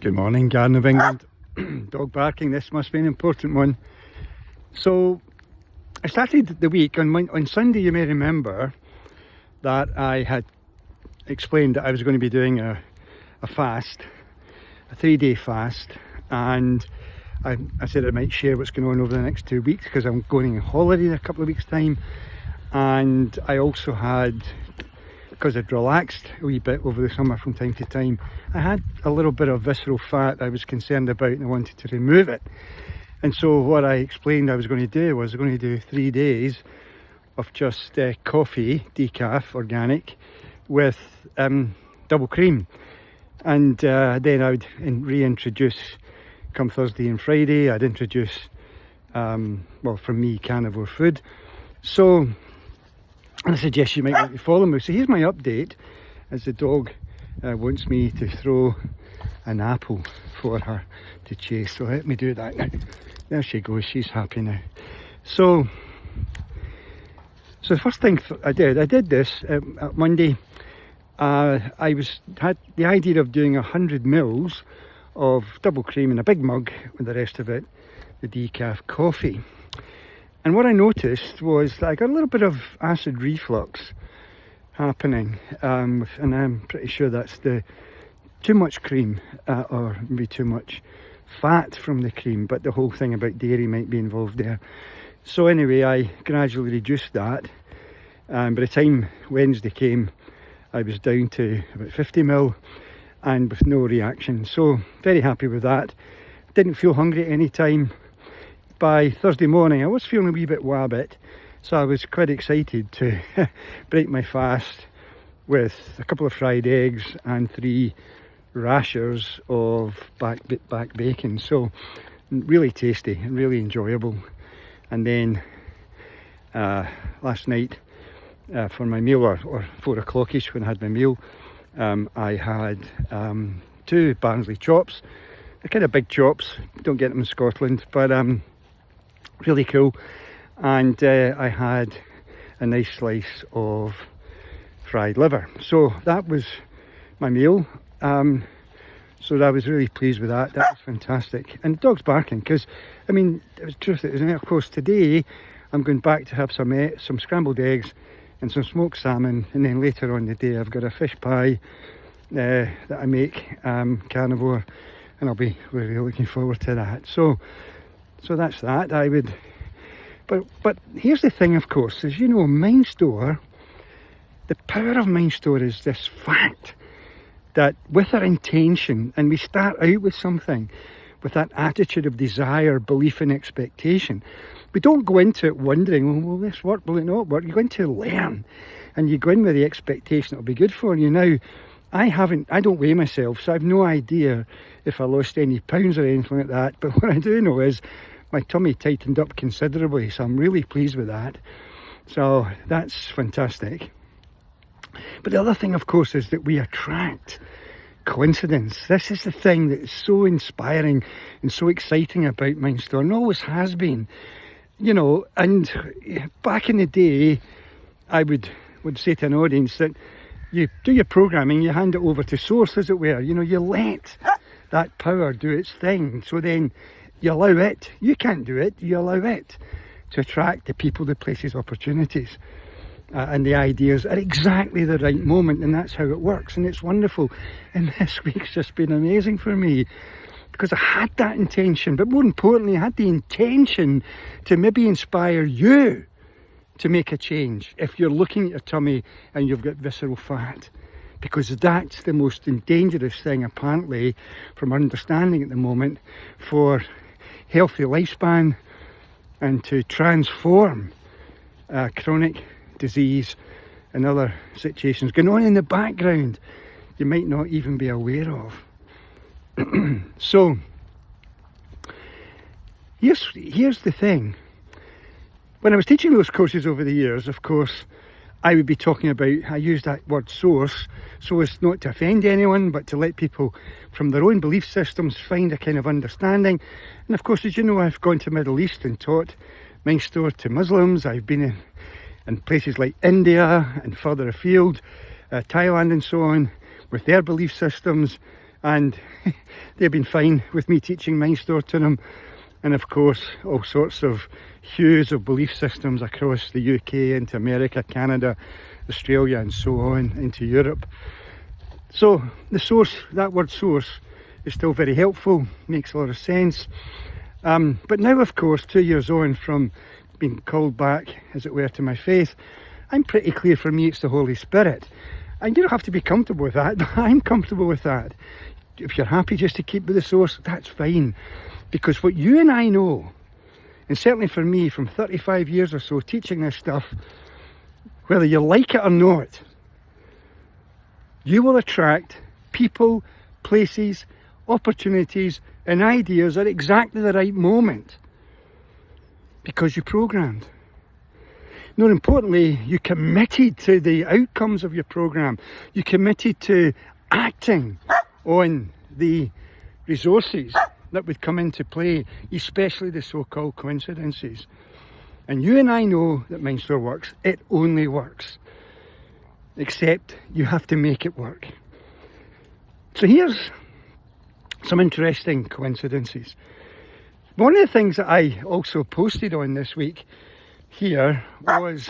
Good morning, Garden of England. Dog barking, this must be an important one. So, I started the week on Sunday. You may remember that I had explained that I was going to be doing a fast, a 3-day fast, and I said I might share what's going on over the next 2 weeks because I'm going on holiday in a couple of weeks' time. And I also had, because I'd relaxed a wee bit over the summer from time to time, I had a little bit of visceral fat I was concerned about and I wanted to remove it. And so what I explained I was going to do was I was going to do 3 days of just coffee, decaf, organic, with double cream. And then I would reintroduce, come Thursday and Friday, I'd introduce, well, from me, carnivore food. So I suggest you might want to follow me. So here's my update as the dog wants me to throw an apple for her to chase. So let me do that now. There she goes, she's happy now. So the first thing I did this Monday. I had the idea of doing 100 mils of double cream in a big mug with the rest of it, the decaf coffee. And what I noticed was that I got a little bit of acid reflux happening, and I'm pretty sure that's the too much cream or maybe too much fat from the cream, but the whole thing about dairy might be involved there. So anyway, I gradually reduced that, and by the time Wednesday came, I was down to about 50 ml and with no reaction. So very happy with that. Didn't feel hungry at any time. By Thursday morning I was feeling a wee bit wabbit, so I was quite excited to break my fast with a couple of fried eggs and 3 rashers of back bacon. So really tasty and really enjoyable. And then last night for my meal, or 4 o'clock-ish when I had my meal, I had 2 Barnsley chops. They're kind of big chops, don't get them in Scotland, but really cool. And I had a nice slice of fried liver. So that was my meal. So I was really pleased with that. That was fantastic. And the dog's barking because, I mean, it was truth, isn't it? Of course, today I'm going back to have some scrambled eggs and some smoked salmon, and then later on in the day I've got a fish pie that I make, carnivore, and I'll be really looking forward to that. So that's that. I would, but here's the thing, of course, is, you know, MindStore, the power of MindStore is this fact that with our intention, and we start out with something with that attitude of desire, belief and expectation, we don't go into it wondering, well, will this work, will it not work? You're going to learn, and you go in with the expectation it'll be good for you. Now, I don't weigh myself, so I've no idea if I lost any pounds or anything like that, but what I do know is my tummy tightened up considerably, so I'm really pleased with that. So that's fantastic. But the other thing, of course, is that we attract coincidence. This is the thing that is so inspiring and so exciting about MindStore, and always has been. You know, and back in the day, I would say to an audience that you do your programming, you hand it over to source, as it were. You know, you let that power do its thing. So then you allow it. You can't do it. You allow it to attract the people, the places, opportunities. And the ideas at exactly the right moment, and that's how it works, and it's wonderful. And this week's just been amazing for me because I had that intention, but more importantly I had the intention to maybe inspire you to make a change if you're looking at your tummy and you've got visceral fat, because that's the most dangerous thing apparently from our understanding at the moment for healthy lifespan and to transform chronic disease and other situations going on in the background you might not even be aware of. So here's the thing. When I was teaching those courses over the years, of course, I would be talking about, I use that word source so as not to offend anyone, but to let people from their own belief systems find a kind of understanding. And of course, as you know, I've gone to Middle East and taught MindStore to Muslims. I've been in places like India and further afield, Thailand and so on, with their belief systems. and they've been fine with me teaching Mindstor to them. And of course, all sorts of hues of belief systems across the UK, into America, Canada, Australia, and so on, into Europe. So the source, that word source, is still very helpful, makes a lot of sense. But now, of course, 2 years on from being called back, as it were, to my faith, I'm pretty clear for me it's the Holy Spirit. And you don't have to be comfortable with that, but I'm comfortable with that. If you're happy just to keep with the source, that's fine. Because what you and I know, and certainly for me from 35 years or so teaching this stuff, whether you like it or not, you will attract people, places, opportunities and ideas at exactly the right moment. Because you programmed. More importantly, you committed to the outcomes of your program. You committed to acting on the resources that would come into play, especially the so-called coincidences. And you and I know that Mindstor works. It only works. Except you have to make it work. So here's some interesting coincidences. One of the things that I also posted on this week here was,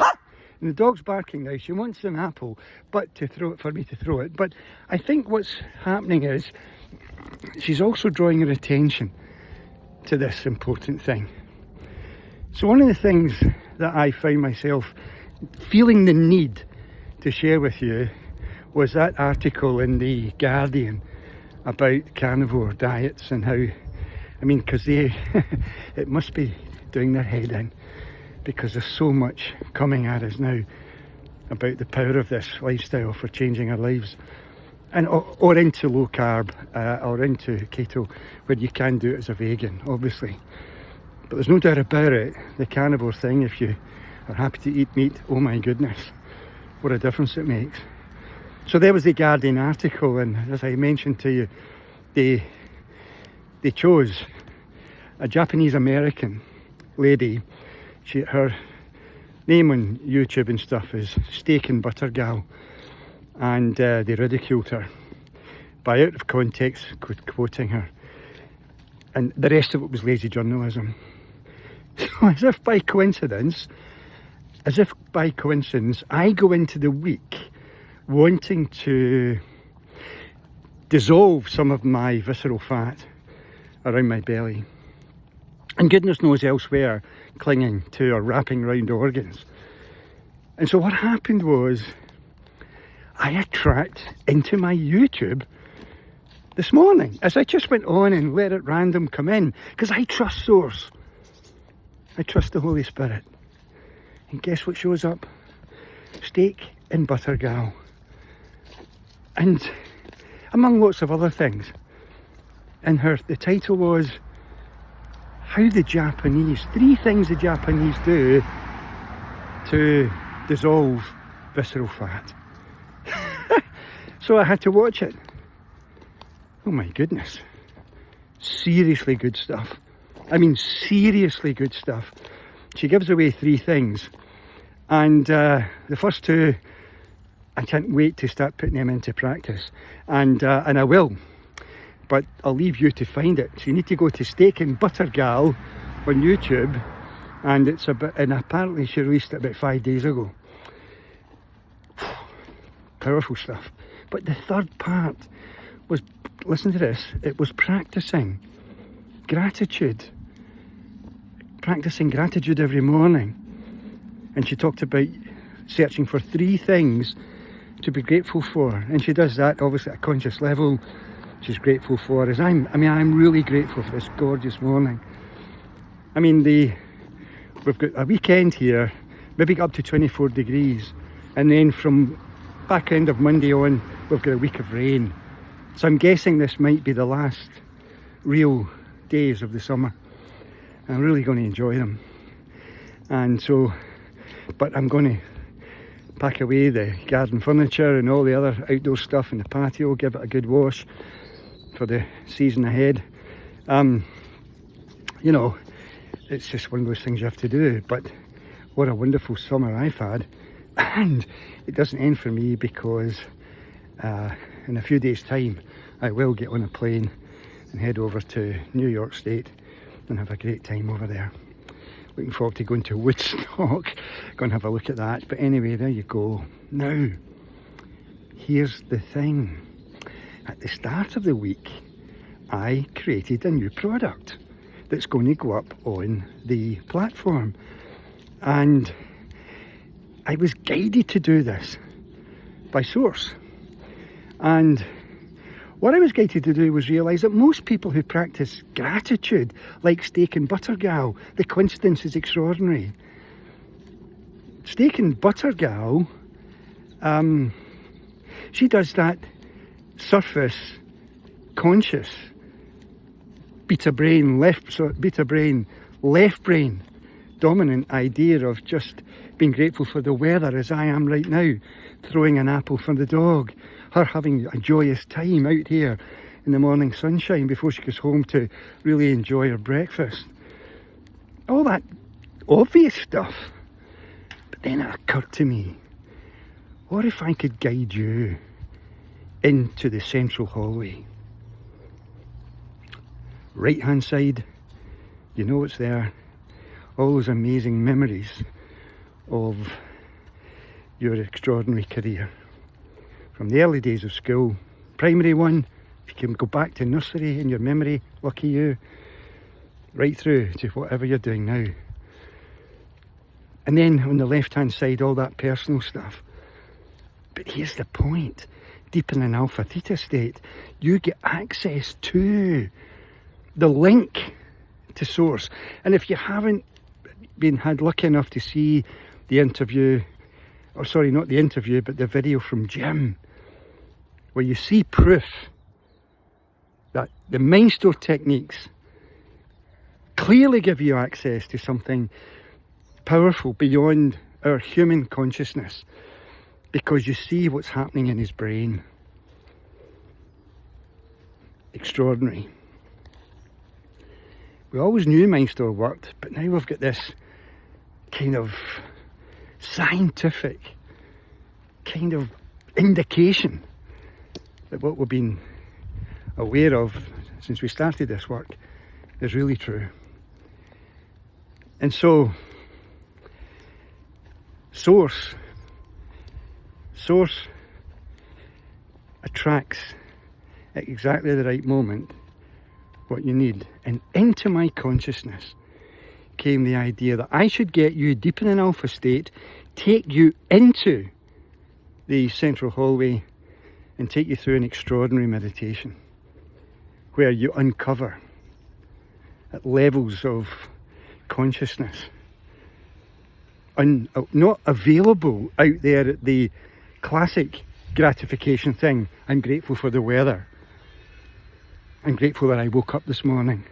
and the dog's barking now, she wants an apple, but for me to throw it. But I think what's happening is she's also drawing your attention to this important thing. So one of the things that I found myself feeling the need to share with you was that article in the Guardian about carnivore diets and how, I mean, because they, it must be doing their head in, because there's so much coming at us now about the power of this lifestyle for changing our lives. And or into low carb or into keto, where you can do it as a vegan, obviously. But there's no doubt about it, the carnivore thing, if you are happy to eat meat, oh my goodness, what a difference it makes. So there was the Guardian article, and as I mentioned to you, they chose a Japanese American lady. Her name on YouTube and stuff is Steak and Butter Gal, and they ridiculed her by out of context quoting her, and the rest of it was lazy journalism. So as if by coincidence, I go into the week wanting to dissolve some of my visceral fat around my belly, and goodness knows elsewhere, clinging to or wrapping around organs. And so what happened was, I attract into my YouTube this morning, as I just went on and let it random come in, because I trust Source. I trust the Holy Spirit. And guess what shows up? Steak and Butter Gal. And among lots of other things. And the title was, how the Japanese, 3 things the Japanese do to dissolve visceral fat. So I had to watch it. Oh my goodness. Seriously good stuff. I mean, seriously good stuff. She gives away 3 things. And the first 2, I can't wait to start putting them into practice. And I will. But I'll leave you to find it. So you need to go to Steak and Butter Gal on YouTube. And it's and apparently she released it about 5 days ago. Powerful stuff. But the third part was, listen to this, it was practicing gratitude. Practicing gratitude every morning. And she talked about searching for 3 things to be grateful for. And she does that obviously at a conscious level. She's grateful for is I'm really grateful for this gorgeous morning. I mean, we've got a weekend here, maybe up to 24 degrees. And then from back end of Monday on, we've got a week of rain. So I'm guessing this might be the last real days of the summer. I'm really going to enjoy them. And so, but I'm going to pack away the garden furniture and all the other outdoor stuff in the patio, give it a good wash for the season ahead. You know, it's just one of those things you have to do. But what a wonderful summer I've had. And it doesn't end for me, because in a few days' time I will get on a plane and head over to New York State and have a great time over there. Looking forward to going to Woodstock, go and have a look at that. But anyway, there you go. Now, here's the thing. At the start of the week, I created a new product that's going to go up on the platform. And I was guided to do this by Source. And what I was guided to do was realise that most people who practice gratitude, like Steak and Butter Gal, the coincidence is extraordinary. Steak and Butter Gal, she does that surface conscious beta brain, left brain dominant idea of just being grateful for the weather, as I am right now, throwing an apple for the dog, her having a joyous time out here in the morning sunshine before she goes home to really enjoy her breakfast. All that obvious stuff. But then it occurred to me, what if I could guide you into the central hallway? Right hand side, you know what's there. All those amazing memories of your extraordinary career. From the early days of school, primary one, if you can go back to nursery in your memory, lucky you, right through to whatever you're doing now. And then on the left hand side, all that personal stuff. But here's the point, deep in an alpha theta state, you get access to the link to Source. And if you haven't had lucky enough to see the interview, or sorry, not the interview, but the video from Jim, where you see proof that the Mindstore techniques clearly give you access to something powerful beyond our human consciousness, because you see what's happening in his brain. Extraordinary. We always knew Mindstore worked, but now we've got this kind of scientific kind of indication that what we've been aware of since we started this work is really true. And so, Source attracts at exactly the right moment what you need. And into my consciousness came the idea that I should get you deep in an alpha state, take you into the central hallway and take you through an extraordinary meditation where you uncover at levels of consciousness not available out there at the classic gratification thing. I'm grateful for the weather. I'm grateful that I woke up this morning.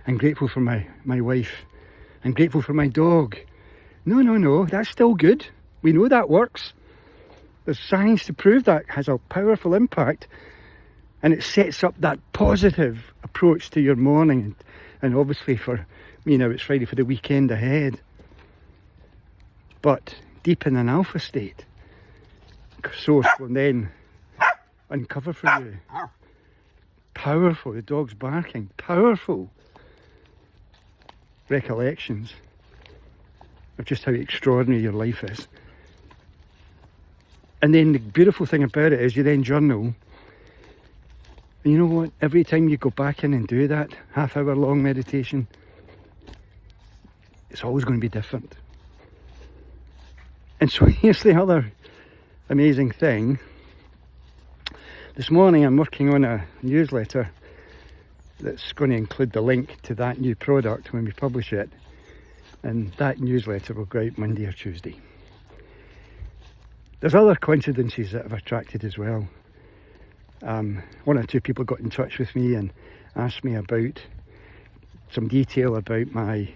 I'm grateful for my wife. I'm grateful for my dog. No, that's still good. We know that works. There's science to prove that has a powerful impact, and it sets up that positive approach to your morning. And obviously for me now, it's Friday for the weekend ahead. But deep in an alpha state, Source will then uncover for you powerful, the dog's barking, powerful recollections of just how extraordinary your life is. And then the beautiful thing about it is you then journal. And you know what? Every time you go back in and do that half-hour long meditation, it's always going to be different. And so here's the other amazing thing. This morning I'm working on a newsletter that's going to include the link to that new product when we publish it. And that newsletter will go out Monday or Tuesday. There's other coincidences that have attracted as well. One or two people got in touch with me and asked me about some detail about my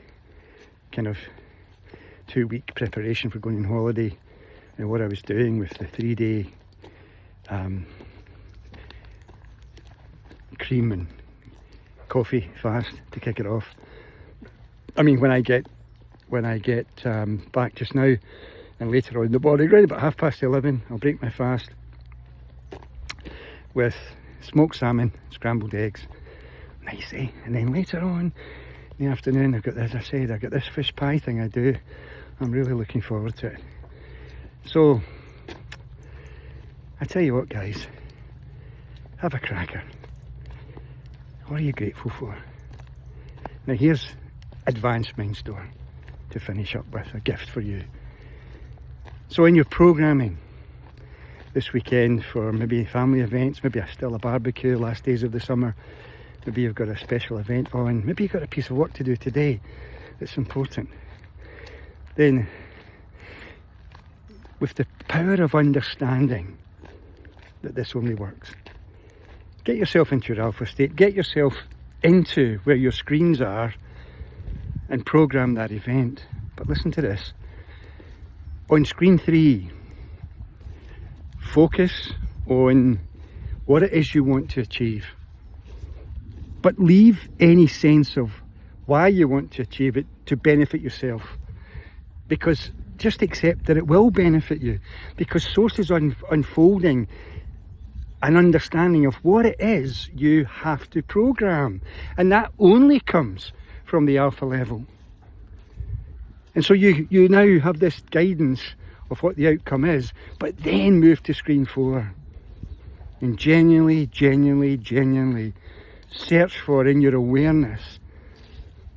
kind of 2-week preparation for going on holiday and what I was doing with the 3-day cream and coffee fast to kick it off. I mean, when I get back just now and later on in the morning, right about 11:30, I'll break my fast with smoked salmon, scrambled eggs. Nice, eh? And then later on in the afternoon, I've got, as I said, I've got this fish pie thing I do. I'm really looking forward to it. So, I tell you what, guys, have a cracker. What are you grateful for? Now here's Advanced Mindstore to finish up with, a gift for you. So in your programming this weekend for maybe family events, maybe still a barbecue, last days of the summer, maybe you've got a special event on, maybe you've got a piece of work to do today that's important, then with the power of understanding that this only works, get yourself into your alpha state, get yourself into where your screens are and program that event. But listen to this. On screen 3, focus on what it is you want to achieve. But leave any sense of why you want to achieve it to benefit yourself. Because just accept that it will benefit you. Because Source is unfolding an understanding of what it is you have to program, and that only comes from the alpha level. And so you now have this guidance of what the outcome is, but then move to screen 4 and genuinely search for in your awareness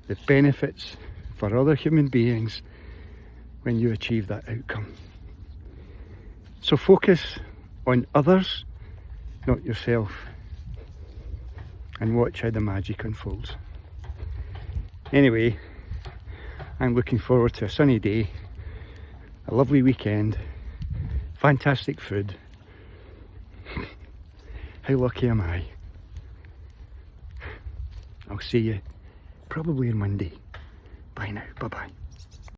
the benefits for other human beings when you achieve that outcome. So focus on others, not yourself, and watch how the magic unfolds. Anyway, I'm looking forward to a sunny day, a lovely weekend, fantastic food. How lucky am I? I'll see you probably on Monday. Bye now, bye bye.